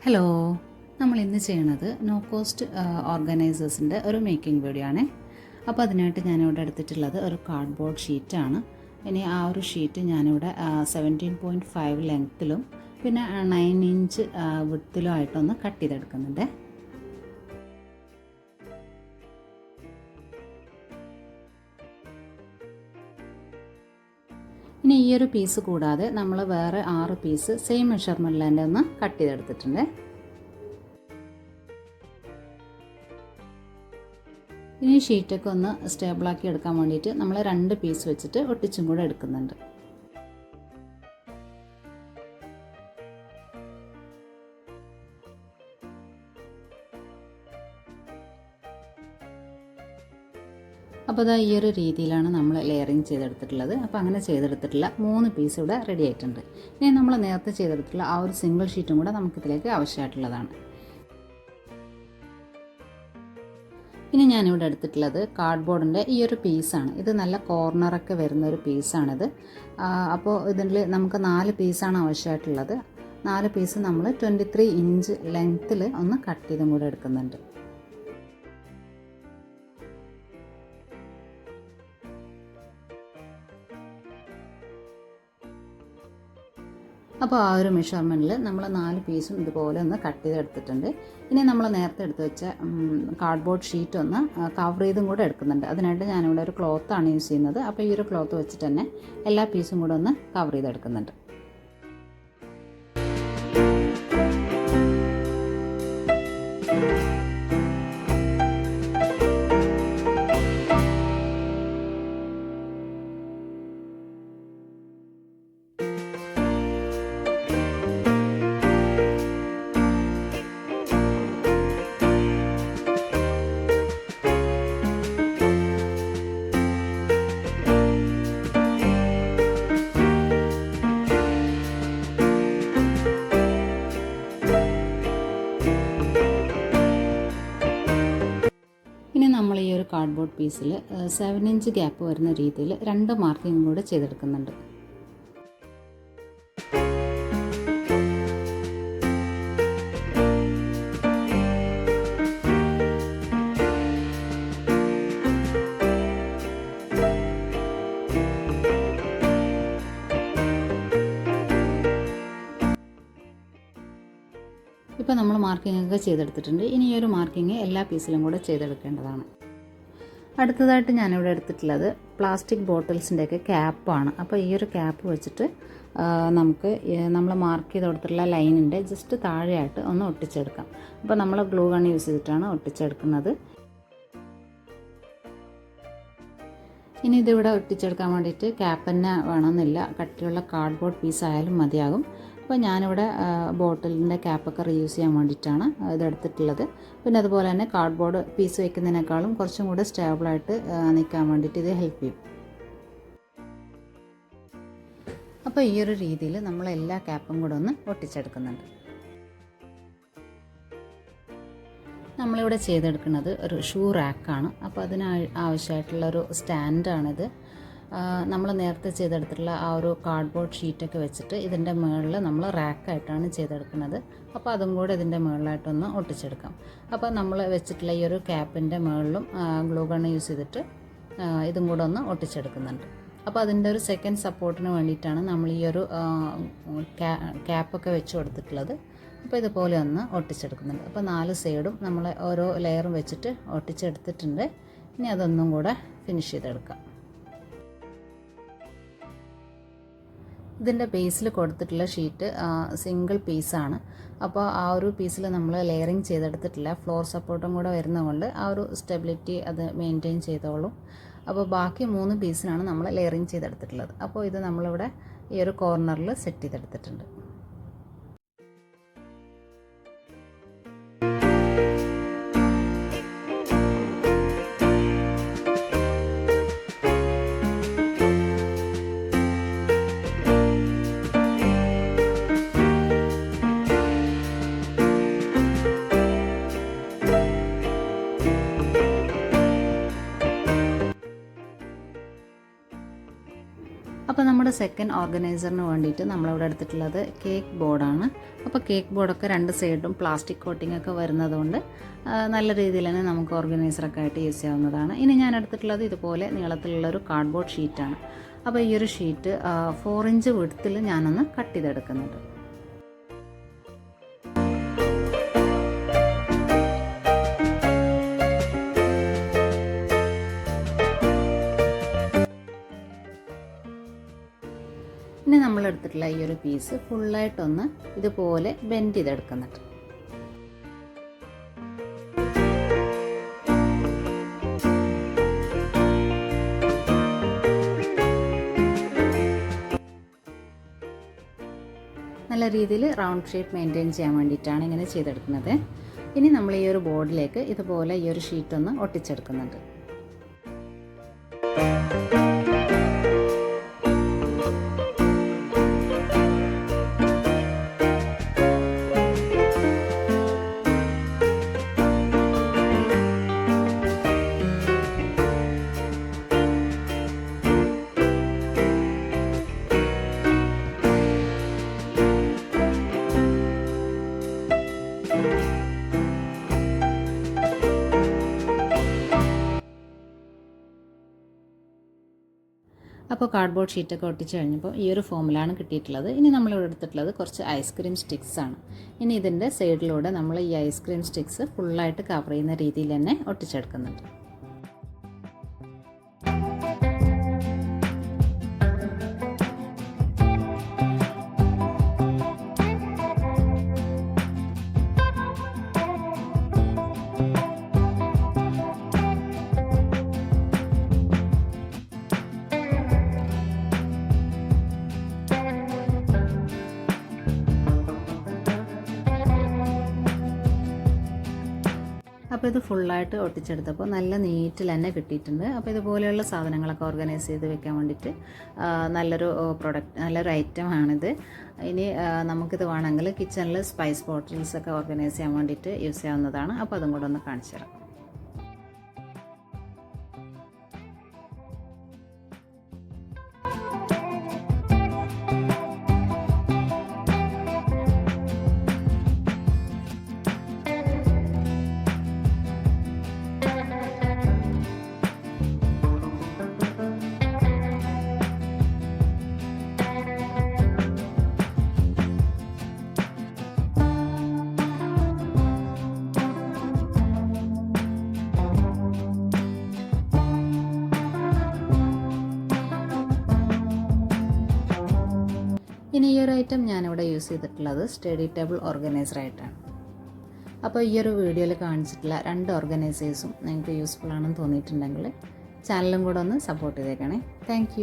Hello, നമ്മൾ ഇന്ന് ചെയ്യണത് നോ കോസ്റ്റ് ഓർഗനൈസേഴ്സിൻ്റെ ഒരു മേക്കിംഗ് വീഡിയോ ആണ്. അപ്പോൾ അതിനായിട്ട് ഞാനിവിടെ എടുത്തിട്ടുള്ളത് ഒരു കാർഡ്ബോർഡ് ഷീറ്റാണ്. ഇനി ആ ഒരു ഷീറ്റ് ഞാനിവിടെ 17.5 ലെങ്ത്തിലും പിന്നെ 9 ഇഞ്ച് വിഡ്ത്തിലും ആയിട്ടൊന്ന് കട്ട് ചെയ്തെടുക്കുന്നുണ്ട്. ഇനി ഈ ഒരു പീസ് കൂടാതെ നമ്മൾ വേറെ 6 പീസ് സെയിം മെഷർമെൻറ്റിൽ തന്നെ ഒന്ന് കട്ട് ചെയ്തെടുത്തിട്ടുണ്ട്. ഇനി ഷീറ്റൊക്കെ ഒന്ന് സ്റ്റേബിളാക്കി എടുക്കാൻ വേണ്ടിയിട്ട് നമ്മൾ 2 പീസ് വെച്ചിട്ട് ഒട്ടിച്ചും കൂടെ എടുക്കുന്നുണ്ട്. അപ്പോൾ അതാ ഈ ഒരു രീതിയിലാണ് നമ്മൾ ലെയറിങ് ചെയ്തെടുത്തിട്ടുള്ളത്. അപ്പോൾ അങ്ങനെ ചെയ്തെടുത്തിട്ടുള്ള 3 പീസ് ഇവിടെ റെഡി ആയിട്ടുണ്ട്. ഇനി നമ്മൾ നേരത്തെ ചെയ്തെടുത്തിട്ടുള്ള ആ ഒരു സിംഗിൾ ഷീറ്റും കൂടെ നമുക്കിതിലേക്ക് ആവശ്യമായിട്ടുള്ളതാണ്. ഇനി ഞാനിവിടെ എടുത്തിട്ടുള്ളത് കാർഡ്ബോർഡിൻ്റെ ഈ ഒരു പീസാണ്. ഇത് നല്ല കോർണറൊക്കെ വരുന്ന ഒരു പീസാണിത്. അപ്പോൾ ഇതിൽ നമുക്ക് 4 പീസാണ് ആവശ്യമായിട്ടുള്ളത്. 4 പീസ് നമ്മൾ 23 ഇഞ്ച് ലെങ്ത്തിൽ ഒന്ന് കട്ട് ചെയ്തും കൂടെ എടുക്കുന്നുണ്ട്. അപ്പോൾ ആ ഒരു മെഷർമെൻറ്റിൽ നമ്മൾ 4 പീസും ഇതുപോലെ ഒന്ന് കട്ട് ചെയ്തെടുത്തിട്ടുണ്ട്. ഇനി നമ്മൾ നേരത്തെ എടുത്ത് വെച്ച കാർഡ്ബോർഡ് ഷീറ്റ് ഒന്ന് കവർ ചെയ്തും കൂടെ എടുക്കുന്നുണ്ട്. അതിനായിട്ട് ഞാനിവിടെ ഒരു ക്ലോത്താണ് യൂസ് ചെയ്യുന്നത്. അപ്പോൾ ഈ ഒരു ക്ലോത്ത് വെച്ചിട്ട് തന്നെ എല്ലാ പീസും കൂടെ ഒന്ന് കവർ ചെയ്തെടുക്കുന്നുണ്ട്. ഇനി നമ്മൾ ഈ ഒരു കാർഡ്ബോർഡ് പീസിൽ 7 ഇഞ്ച് ഗ്യാപ്പ് വരുന്ന രീതിയിൽ 2 മാർക്കിങ് കൂടെ ചെയ്തെടുക്കുന്നുണ്ട്. ഇപ്പോൾ നമ്മൾ മാർക്കിംഗ് ഒക്കെ ചെയ്തെടുത്തിട്ടുണ്ട്. ഇനി ഈ ഒരു മാർക്കിങ് എല്ലാ പീസിലും കൂടെ ചെയ്തെടുക്കേണ്ടതാണ്. അടുത്തതായിട്ട് ഞാനിവിടെ എടുത്തിട്ടുള്ളത് പ്ലാസ്റ്റിക് ബോട്ടിൽസിൻ്റെയൊക്കെ ക്യാപ്പാണ്. അപ്പോൾ ഈ ഒരു ക്യാപ്പ് വെച്ചിട്ട് നമുക്ക് നമ്മൾ മാർക്ക് ചെയ്ത് കൊടുത്തിട്ടുള്ള ലൈനിൻ്റെ ജസ്റ്റ് താഴെയായിട്ട് ഒന്ന് ഒട്ടിച്ചെടുക്കാം. അപ്പോൾ നമ്മൾ ഗ്ലൂ ഗൺ യൂസ് ചെയ്തിട്ടാണ് ഒട്ടിച്ചെടുക്കുന്നത്. ഇനി ഇതിവിടെ ഒട്ടിച്ചെടുക്കാൻ വേണ്ടിയിട്ട് ക്യാപ്പ് തന്നെ വേണമെന്നില്ല, കട്ടിയുള്ള കാർഡ്ബോർഡ് പീസ് ആയാലും മതിയാകും. അപ്പോൾ ഞാനിവിടെ ബോട്ടിലിൻ്റെ ക്യാപ്പൊക്കെ റീയൂസ് ചെയ്യാൻ വേണ്ടിയിട്ടാണ് ഇതെടുത്തിട്ടുള്ളത്. പിന്നെ അതുപോലെ തന്നെ കാർഡ്ബോർഡ് പീസ് വയ്ക്കുന്നതിനേക്കാളും കുറച്ചും കൂടെ സ്റ്റേബിളായിട്ട് നിൽക്കാൻ വേണ്ടിയിട്ട് ഇത് ഹെൽപ്പ് ചെയ്യും. അപ്പോൾ ഈ ഒരു രീതിയിൽ നമ്മൾ എല്ലാ ക്യാപ്പും കൂടെ ഒന്ന് ഒട്ടിച്ചെടുക്കുന്നുണ്ട്. നമ്മളിവിടെ ചെയ്തെടുക്കുന്നത് ഒരു ഷൂ റാക്കാണ്. അപ്പോൾ അതിന് ആവശ്യമായിട്ടുള്ളൊരു സ്റ്റാൻഡാണിത്. നമ്മൾ നേരത്തെ ചെയ്തെടുത്തിട്ടുള്ള ആ ഒരു കാർഡ്ബോർഡ് ഷീറ്റൊക്കെ വെച്ചിട്ട് ഇതിൻ്റെ മുകളിൽ നമ്മൾ റാക്കായിട്ടാണ് ചെയ്തെടുക്കുന്നത്. അപ്പോൾ അതും കൂടെ ഇതിൻ്റെ മുകളിലായിട്ടൊന്ന് ഒട്ടിച്ചെടുക്കാം. അപ്പോൾ നമ്മൾ വെച്ചിട്ടുള്ള ഈ ഒരു ക്യാപ്പിൻ്റെ മുകളിലും ഗ്ലൂ ഗണ്ണ് യൂസ് ചെയ്തിട്ട് ഇതും കൂടെ ഒന്ന് ഒട്ടിച്ചെടുക്കുന്നുണ്ട്. അപ്പോൾ അതിൻ്റെ ഒരു സെക്കൻഡ് സപ്പോർട്ടിന് വേണ്ടിയിട്ടാണ് നമ്മൾ ഈ ഒരു ക്യാപ്പൊക്കെ വെച്ച് കൊടുത്തിട്ടുള്ളത്. അപ്പോൾ ഇതുപോലെ ഒന്ന് ഒട്ടിച്ചെടുക്കുന്നുണ്ട്. അപ്പോൾ 4 സൈഡും നമ്മൾ ഓരോ ലെയറും വെച്ചിട്ട് ഒട്ടിച്ചെടുത്തിട്ടുണ്ട്. ഇനി അതൊന്നും കൂടെ ഫിനിഷ് ചെയ്തെടുക്കാം. ഇതിൻ്റെ ബേസിൽ കൊടുത്തിട്ടുള്ള ഷീറ്റ് സിംഗിൾ പീസാണ്. അപ്പോൾ ആ ഒരു പീസിൽ നമ്മൾ ലെയറിങ് ചെയ്തെടുത്തിട്ടില്ല. ഫ്ലോർ സപ്പോർട്ടും കൂടെ വരുന്നതുകൊണ്ട് ആ ഒരു സ്റ്റെബിലിറ്റി അത് മെയിൻറ്റെയിൻ ചെയ്തോളും. അപ്പോൾ ബാക്കി 3 പീസിനാണ് നമ്മൾ ലെയറിങ് ചെയ്തെടുത്തിട്ടുള്ളത്. അപ്പോൾ ഇത് നമ്മളിവിടെ ഈ ഒരു കോർണറിൽ സെറ്റ് ചെയ്തെടുത്തിട്ടുണ്ട്. അപ്പോൾ നമ്മുടെ സെക്കൻഡ് ഓർഗനൈസറിന് വേണ്ടിയിട്ട് നമ്മളിവിടെ എടുത്തിട്ടുള്ളത് കേക്ക് ബോർഡാണ്. അപ്പോൾ കേക്ക് ബോർഡൊക്കെ രണ്ട് സൈഡും പ്ലാസ്റ്റിക് കോട്ടിംഗ് ഒക്കെ വരുന്നതുകൊണ്ട് നല്ല രീതിയിൽ തന്നെ നമുക്ക് ഓർഗനൈസറൊക്കെ ആയിട്ട് യൂസ് ചെയ്യാവുന്നതാണ്. ഇനി ഞാൻ എടുത്തിട്ടുള്ളത് ഇതുപോലെ നീളത്തിലുള്ളൊരു കാർഡ്ബോർഡ് ഷീറ്റാണ്. അപ്പോൾ ഈ ഒരു ഷീറ്റ് 4 ഇഞ്ച് വിഡ്ത്തിൽ ഞാനൊന്ന് കട്ട് ചെയ്തെടുക്കുന്നുണ്ട്. ഇനി നമ്മളെടുത്തിട്ടുള്ള ഈ ഒരു പീസ് ഫുള്ളായിട്ടൊന്ന് ഇതുപോലെ ബെൻഡ് ചെയ്തെടുക്കുന്നുണ്ട്. നല്ല രീതിയിൽ റൗണ്ട് ഷേപ്പ് മെയിൻറ്റെയിൻ ചെയ്യാൻ വേണ്ടിയിട്ടാണ് ഇങ്ങനെ ചെയ്തെടുക്കുന്നത്. ഇനി നമ്മൾ ഈ ഒരു ബോർഡിലേക്ക് ഇതുപോലെ ഈ ഒരു ഷീറ്റൊന്ന് ഒട്ടിച്ചെടുക്കുന്നുണ്ട്. അപ്പോൾ കാർഡ്ബോർഡ് ഷീറ്റൊക്കെ ഒട്ടിച്ച് കഴിഞ്ഞപ്പോൾ ഈ ഒരു ഫോമിലാണ് കിട്ടിയിട്ടുള്ളത്. ഇനി നമ്മളിവിടെ എടുത്തിട്ടുള്ളത് കുറച്ച് ഐസ്ക്രീം സ്റ്റിക്സ് ആണ്. ഇനി ഇതിൻ്റെ സൈഡിലൂടെ നമ്മൾ ഈ ഐസ്ക്രീം സ്റ്റിക്സ് ഫുള്ളായിട്ട് കവർ ചെയ്യുന്ന രീതിയിൽ തന്നെ ഒട്ടിച്ചെടുക്കുന്നുണ്ട്. അപ്പോൾ ഇത് ഫുള്ളായിട്ട് ഒട്ടിച്ചെടുത്തപ്പോൾ നല്ല നീറ്റിൽ തന്നെ കിട്ടിയിട്ടുണ്ട്. അപ്പോൾ ഇതുപോലെയുള്ള സാധനങ്ങളൊക്കെ ഓർഗനൈസ് ചെയ്ത് വെക്കാൻ വേണ്ടിയിട്ട് നല്ലൊരു ഐറ്റമാണിത്. ഇനി നമുക്കിത് വേണമെങ്കിൽ കിച്ചണിൽ സ്പൈസ് ബോട്ടിൽസൊക്കെ ഓർഗനൈസ് ചെയ്യാൻ വേണ്ടിയിട്ട് യൂസ് ചെയ്യാവുന്നതാണ്. അപ്പോൾ അതും കൂടെ ഒന്ന് കാണിച്ചു തരാം. ഇനി ഈ ഒരു ഐറ്റം ഞാനിവിടെ യൂസ് ചെയ്തിട്ടുള്ളത് സ്റ്റഡി ടേബിൾ ഓർഗനൈസർ ആയിട്ടാണ്. അപ്പോൾ ഈ ഒരു വീഡിയോയിൽ കാണിച്ചിട്ടുള്ള 2 ഓർഗനൈസേഴ്സും നിങ്ങൾക്ക് യൂസ്ഫുൾ ആണെന്ന് തോന്നിയിട്ടുണ്ടെങ്കിൽ ചാനലും കൂടെ ഒന്ന് സപ്പോർട്ട് ചെയ്തേക്കണേ. താങ്ക്